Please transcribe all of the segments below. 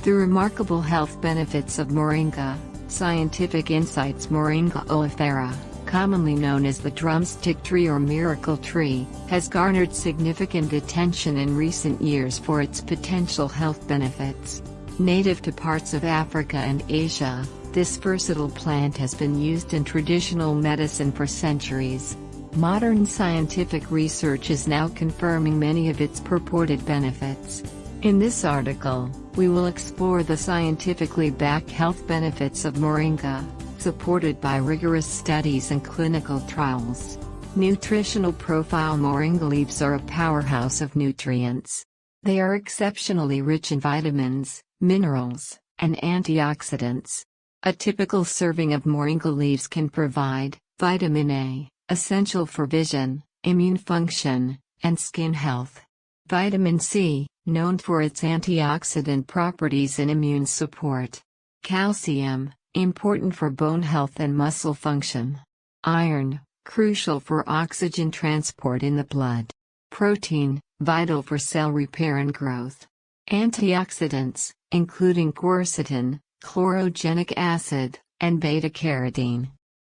The remarkable health benefits of Moringa. Scientific insights. Moringa oleifera, commonly known as the drumstick tree or miracle tree, has garnered significant attention in recent years for its potential health benefits. Native to parts of Africa and Asia, this versatile plant has been used in traditional medicine for centuries. Modern scientific research is now confirming many of its purported benefits. In this article, we will explore the scientifically backed health benefits of Moringa, supported by rigorous studies and clinical trials. Nutritional profile. Moringa leaves are a powerhouse of nutrients. They are exceptionally rich in vitamins, minerals, and antioxidants. A typical serving of Moringa leaves can provide vitamin A, essential for vision, immune function, and skin health. Vitamin C, known for its antioxidant properties and immune support. Calcium, important for bone health and muscle function. Iron, crucial for oxygen transport in the blood. Protein, vital for cell repair and growth. Antioxidants, including quercetin, chlorogenic acid, and beta-carotene.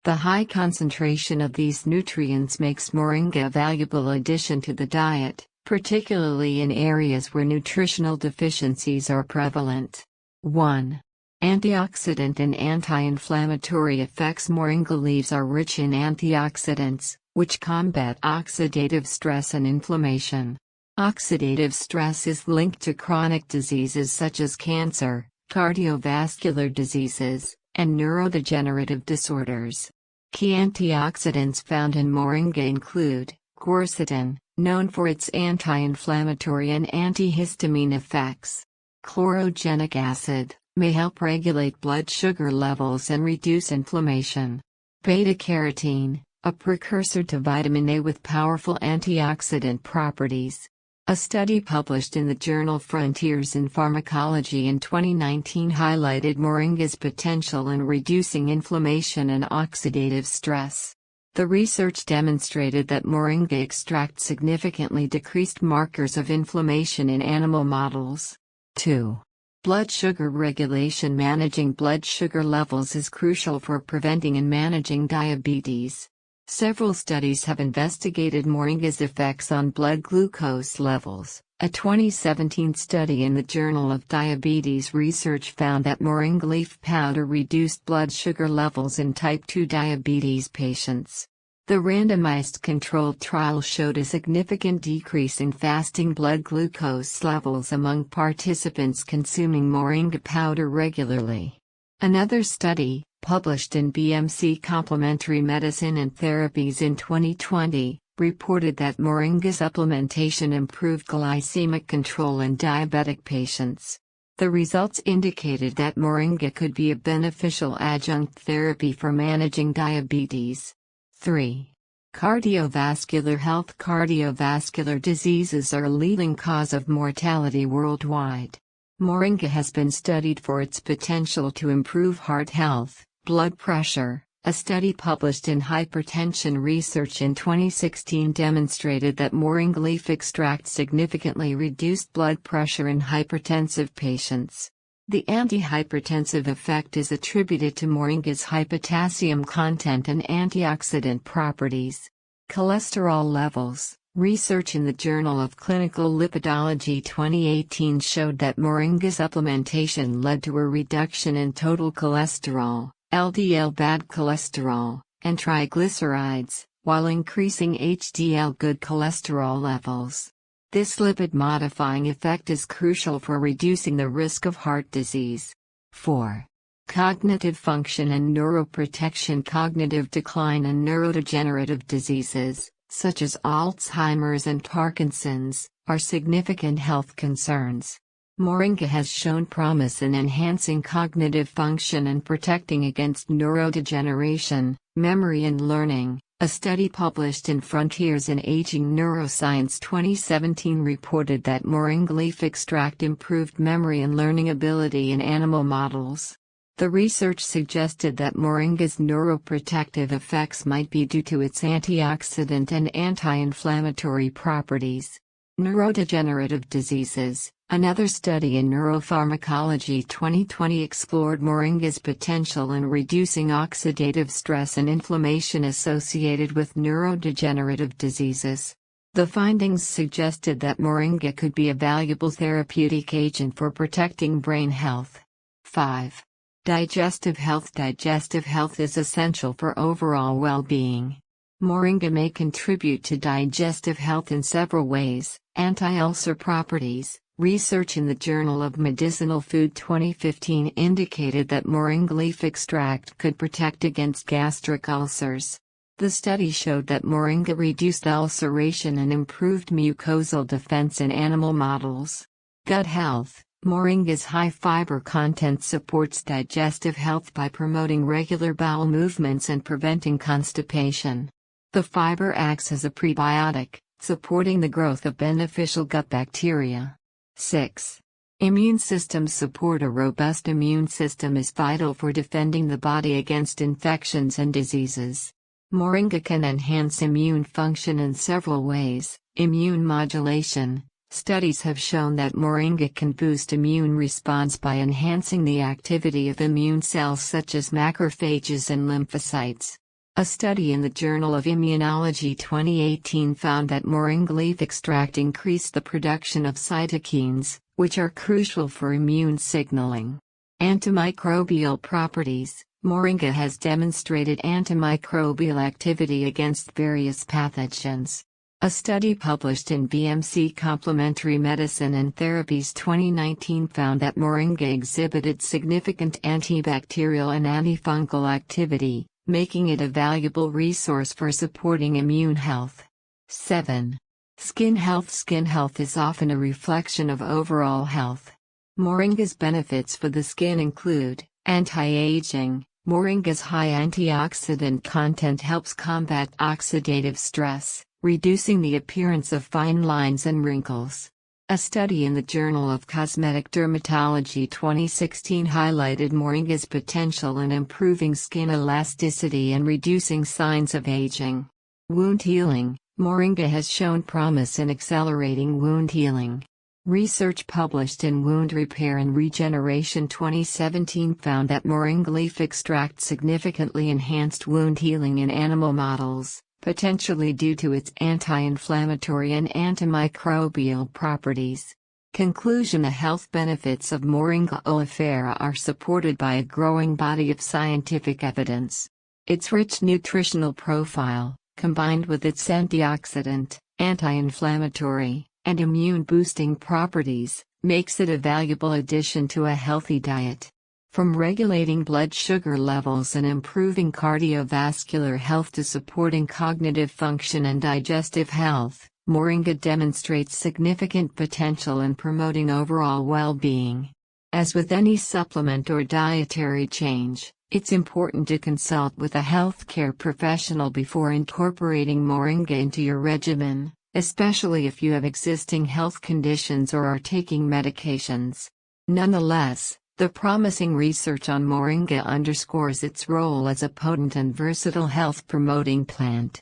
The high concentration of these nutrients makes Moringa a valuable addition to the diet, particularly in areas where nutritional deficiencies are prevalent. 1. Antioxidant and anti-inflammatory effects. Moringa leaves are rich in antioxidants, which combat oxidative stress and inflammation. Oxidative stress is linked to chronic diseases such as cancer, cardiovascular diseases, and neurodegenerative disorders. Key antioxidants found in Moringa include quercetin, known for its anti-inflammatory and antihistamine effects. Chlorogenic acid, may help regulate blood sugar levels and reduce inflammation. Beta-carotene, a precursor to vitamin A with powerful antioxidant properties. A study published in the journal Frontiers in Pharmacology in 2019 highlighted Moringa's potential in reducing inflammation and oxidative stress. The research demonstrated that Moringa extract significantly decreased markers of inflammation in animal models. 2. Blood sugar regulation. Managing blood sugar levels is crucial for preventing and managing diabetes. Several studies have investigated Moringa's effects on blood glucose levels. A 2017 study in the Journal of Diabetes Research found that Moringa leaf powder reduced blood sugar levels in type 2 diabetes patients. The randomized controlled trial showed a significant decrease in fasting blood glucose levels among participants consuming Moringa powder regularly. Another study, published in BMC Complementary Medicine and Therapies in 2020, reported that Moringa supplementation improved glycemic control in diabetic patients. The results indicated that Moringa could be a beneficial adjunct therapy for managing diabetes. 3. Cardiovascular health. Cardiovascular diseases are a leading cause of mortality worldwide. Moringa has been studied for its potential to improve heart health, blood pressure. A study published in Hypertension Research in 2016 demonstrated that Moringa leaf extract significantly reduced blood pressure in hypertensive patients. The antihypertensive effect is attributed to Moringa's high potassium content and antioxidant properties. Cholesterol levels. Research in the Journal of Clinical Lipidology 2018 showed that Moringa supplementation led to a reduction in total cholesterol, LDL bad cholesterol, and triglycerides, while increasing HDL good cholesterol levels. This lipid-modifying effect is crucial for reducing the risk of heart disease. 4. Cognitive function and neuroprotection. Cognitive decline and neurodegenerative diseases, such as Alzheimer's and Parkinson's, are significant health concerns. Moringa has shown promise in enhancing cognitive function and protecting against neurodegeneration, memory and learning. A study published in Frontiers in Aging Neuroscience 2017 reported that Moringa leaf extract improved memory and learning ability in animal models. The research suggested that Moringa's neuroprotective effects might be due to its antioxidant and anti-inflammatory properties. Neurodegenerative diseases. Another study in Neuropharmacology 2020 explored moringa's potential in reducing oxidative stress and inflammation associated with neurodegenerative diseases. The findings suggested that moringa could be a valuable therapeutic agent for protecting brain health. 5. Digestive health. Digestive health is essential for overall well-being. Moringa may contribute to digestive health in several ways. Anti-ulcer properties. Research in the Journal of Medicinal Food 2015 indicated that moringa leaf extract could protect against gastric ulcers. The study showed that moringa reduced ulceration and improved mucosal defense in animal models. Gut health. Moringa's high fiber content supports digestive health by promoting regular bowel movements and preventing constipation. The fiber acts as a prebiotic, supporting the growth of beneficial gut bacteria. 6. Immune system support. A robust immune system is vital for defending the body against infections and diseases. Moringa can enhance immune function in several ways. Immune modulation. Studies have shown that moringa can boost immune response by enhancing the activity of immune cells such as macrophages and lymphocytes. A study in the Journal of Immunology 2018 found that moringa leaf extract increased the production of cytokines, which are crucial for immune signaling. Antimicrobial properties. Moringa has demonstrated antimicrobial activity against various pathogens. A study published in BMC Complementary Medicine and Therapies 2019 found that moringa exhibited significant antibacterial and antifungal activity, making it a valuable resource for supporting immune health. 7. Skin health. Skin health is often a reflection of overall health. Moringa's benefits for the skin include anti-aging. Moringa's high antioxidant content helps combat oxidative stress, reducing the appearance of fine lines and wrinkles. A study in the Journal of Cosmetic Dermatology 2016 highlighted moringa's potential in improving skin elasticity and reducing signs of aging. Wound healing. Moringa has shown promise in accelerating wound healing. Research published in Wound Repair and Regeneration 2017 found that moringa leaf extract significantly enhanced wound healing in animal models, potentially due to its anti-inflammatory and antimicrobial properties. Conclusion: the health benefits of Moringa oleifera are supported by a growing body of scientific evidence. Its rich nutritional profile, combined with its antioxidant, anti-inflammatory, and immune-boosting properties, makes it a valuable addition to a healthy diet. From regulating blood sugar levels and improving cardiovascular health to supporting cognitive function and digestive health, moringa demonstrates significant potential in promoting overall well-being. As with any supplement or dietary change, it's important to consult with a healthcare professional before incorporating moringa into your regimen, especially if you have existing health conditions or are taking medications. Nonetheless, the promising research on moringa underscores its role as a potent and versatile health-promoting plant.